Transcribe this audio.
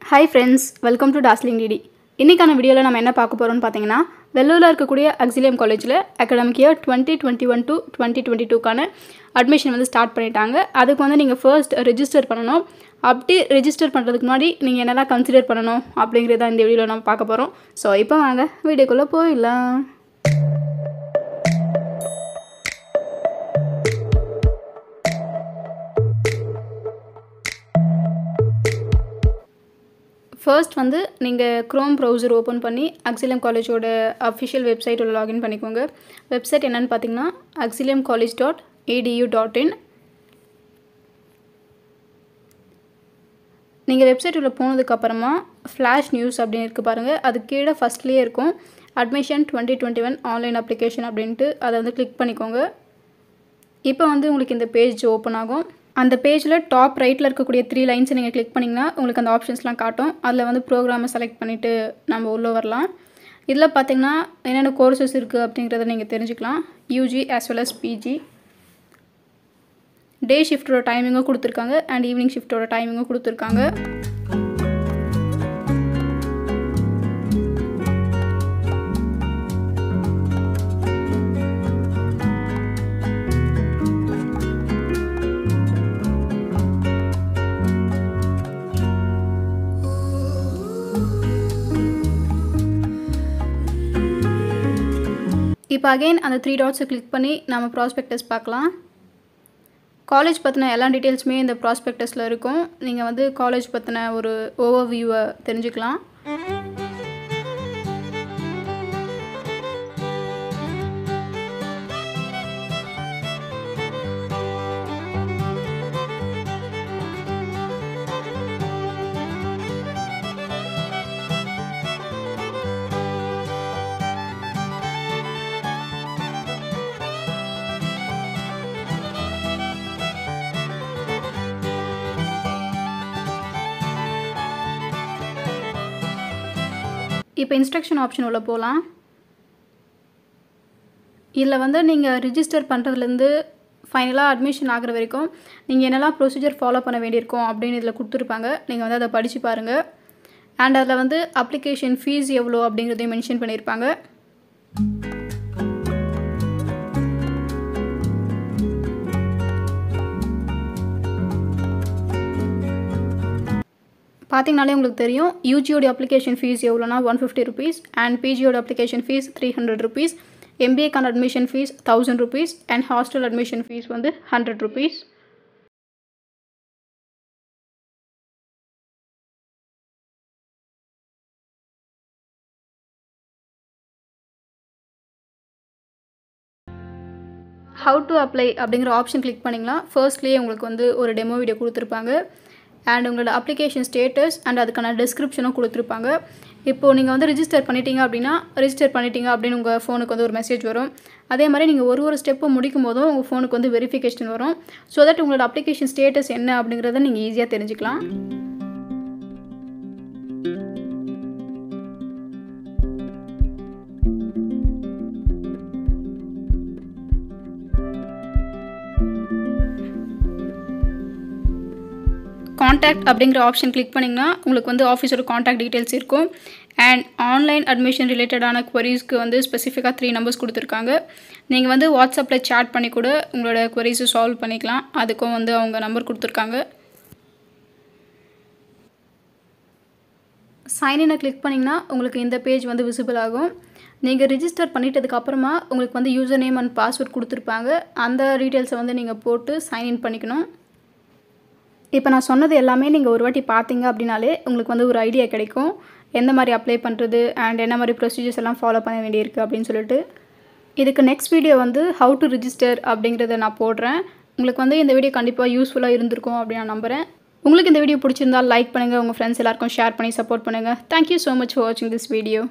Hi friends, welcome to Dazzling DD. இன்னைக்கான வீடியோல நம்ம என்ன பார்க்க போறோம்னு பாத்தீங்கன்னா வெள்ளூர்ல இருக்கக்கூடிய Auxilium Collegeல academic year 2021 to 2022 கான அட்மிஷன் வந்து ஸ்டார்ட் பண்ணிட்டாங்க. அதுக்கு வந்து நீங்க first ரெஜிஸ்டர் பண்ணனும். அப்படி ரெஜிஸ்டர் பண்றதுக்கு முன்னாடி நீங்க என்னெல்லாம் கன்சிடர் பண்ணனும் அப்படிங்கறத இந்த வீடியோல நம்ம பார்க்க போறோம். சோ இப்போ வாங்க வீடியோக்குள்ள போயிடலாம். First வந்து நீங்க Chrome browser ஓபன் பண்ணி Auxilium College ஓட official website உள்ள login பண்ணிக்கோங்க. வெப்சைட் என்னன்னு பாத்தீங்கன்னா auxiliumcollege.edu.in. நீங்க வெப்சைட் உள்ள போனதுக்கு அப்புறமா flash news அப்படி இருக்கு பாருங்க. அது கீழ ஃபர்ஸ்ட்லயே இருக்கும் admission 2021 online application அப்படினு அத வந்து கிளிக் பண்ணிக்கோங்க. இப்போ வந்து உங்களுக்கு இந்த பேஜ் ஓபன் ஆகும். அந்த பேஜ்ல டாப் ரைட்ல இருக்கக்கூடிய 3 லைன்ஸ் நீங்க கிளிக் பண்ணீங்கனா உங்களுக்கு அந்த ஆப்ஷன்ஸ்லாம் காட்டும். அதுல வந்து புரோகிராமை செலக்ட் பண்ணிட்டு நம்ம உள்ள வரலாம். இதல பாத்தீங்கன்னா என்னென்ன கோர்सेस இருக்கு அப்படிங்கறத நீங்க தெரிஞ்சுக்கலாம். UG as well as PG. டே ஷிஃப்ட்டோட டைமிங்கும் கொடுத்திருக்காங்க and ஈவினிங் ஷிஃப்ட்டோட டைமிங்கும் கொடுத்திருக்காங்க. இப்போ again அந்த 3 dots click பண்ணி நாம prospectus பார்க்கலாம். காலேஜ் பத்தின எல்லா டீடைல்ஸ்மே இந்த prospectusல இருக்கும். நீங்க வந்து காலேஜ் பத்தின ஒரு overview தெரிஞ்சுக்கலாம். இப்போ இன்ஸ்ட்ரக்ஷன் ஆப்ஷன் உள்ள போலாம். இதுல வந்து நீங்க ரெஜிஸ்டர் பண்றதுல இருந்து ஃபைனலா அட்மிஷன் ஆகுற வரைக்கும் நீங்க என்னெல்லாம் ப்ரொசீஜர் ஃபாலோ பண்ண வேண்டியிருக்கும் அப்படினு இதல கொடுத்திருப்பாங்க. நீங்க வந்து அத படிச்சு பாருங்க. and அதுல வந்து அப்ளிகேஷன் ஃபீஸ் எவ்வளவு அப்படிங்கறதை மென்ஷன் பண்ணிருப்பாங்க. பாத்தீங்கனாலே உங்களுக்கு தெரியும் UG ஓட அப்ளிகேஷன் ஃபீஸ் எவ்வளவுனா 150 rupees and PG ஓட அப்ளிகேஷன் ஃபீஸ் 300 rupees, MBA கான admission fees 1000 rupees and hostel admission fees வந்து 100 rupees. how to apply அப்படிங்கற ஆப்ஷன் கிளிக் பண்ணீங்களா ஃபர்ஸ்ட்லயே உங்களுக்கு வந்து ஒரு டெமோ வீடியோ கொடுத்திருப்பாங்க. and உங்களோட அப்ளிகேஷன் ஸ்டேட்டஸ் and அதுக்கான டிஸ்கிரிப்ஷனும் கொடுத்திருப்பாங்க. இப்போ நீங்க வந்து ரெஜிஸ்டர் பண்ணிட்டீங்க அப்படினா உங்க ஃபோனுக்கு வந்து ஒரு மெசேஜ் வரும். அதே மாதிரி நீங்க ஒரு ஸ்டெப் முடிக்கும்போது உங்க ஃபோனுக்கு வந்து வெரிஃபிகேஷன் வரும். so that உங்களோட அப்ளிகேஷன் ஸ்டேட்டஸ் என்ன அப்படிங்கறத நீங்க ஈஸியா தெரிஞ்சுக்கலாம். கான்டாக்ட் அப்படிங்கற ஆப்ஷன் கிளிக் பண்ணீங்கனா உங்களுக்கு வந்து ஆபீஸோட கான்டாக்ட் டீடைல்ஸ் இருக்கும். and ஆன்லைன் அட்மிஷன் ரிலேட்டடான queriesக்கு வந்து ஸ்பெசிஃபிக்கா 3 நம்பர்ஸ் கொடுத்திருக்காங்க. நீங்க வந்து வாட்ஸ்அப்ல chat பண்ணி கூட உங்களோட queries சால்வ் பண்ணிக்கலாம். அதுக்கும் வந்து அவங்க நம்பர் கொடுத்திருக்காங்க. சைன் இன் கிளிக் பண்ணீங்கனா உங்களுக்கு இந்த பேஜ் வந்து விசிபிள் ஆகும். நீங்க ரெஜிஸ்டர் பண்ணிட்டதுக்கு அப்புறமா உங்களுக்கு வந்து யூசர் நேம் and பாஸ்வேர்ட் கொடுத்திருப்பாங்க. அந்த டீடைல்ஸ் வந்து நீங்க போட்டு சைன் இன் பண்ணிக்கணும். இப்போ நான் சொன்னது எல்லாமே நீங்க ஒரு வாட்டி பாத்தீங்க அப்படினாலே உங்களுக்கு வந்து ஒரு ஐடியா கிடைக்கும். எந்த மாதிரி அப்ளை பண்றது and என்ன மாதிரி ப்ரொசீஜர்ஸ் எல்லாம் ஃபாலோ பண்ண வேண்டியிருக்கு அப்படினு சொல்லிட்டு. இதுக்கு நெக்ஸ்ட் வீடியோ வந்து how to register அப்படிங்கறத நான் போடுறேன். உங்களுக்கு வந்து இந்த வீடியோ கண்டிப்பா யூஸ்ஃபுல்லா இருந்திருக்கும் அப்படி நான் நம்புறேன். உங்களுக்கு இந்த வீடியோ பிடிச்சிருந்தா லைக் பண்ணுங்க, உங்க फ्रेंड्स எல்லாருக்கும் ஷேர் பண்ணி சப்போர்ட் பண்ணுங்க. Thank you so much for watching this video.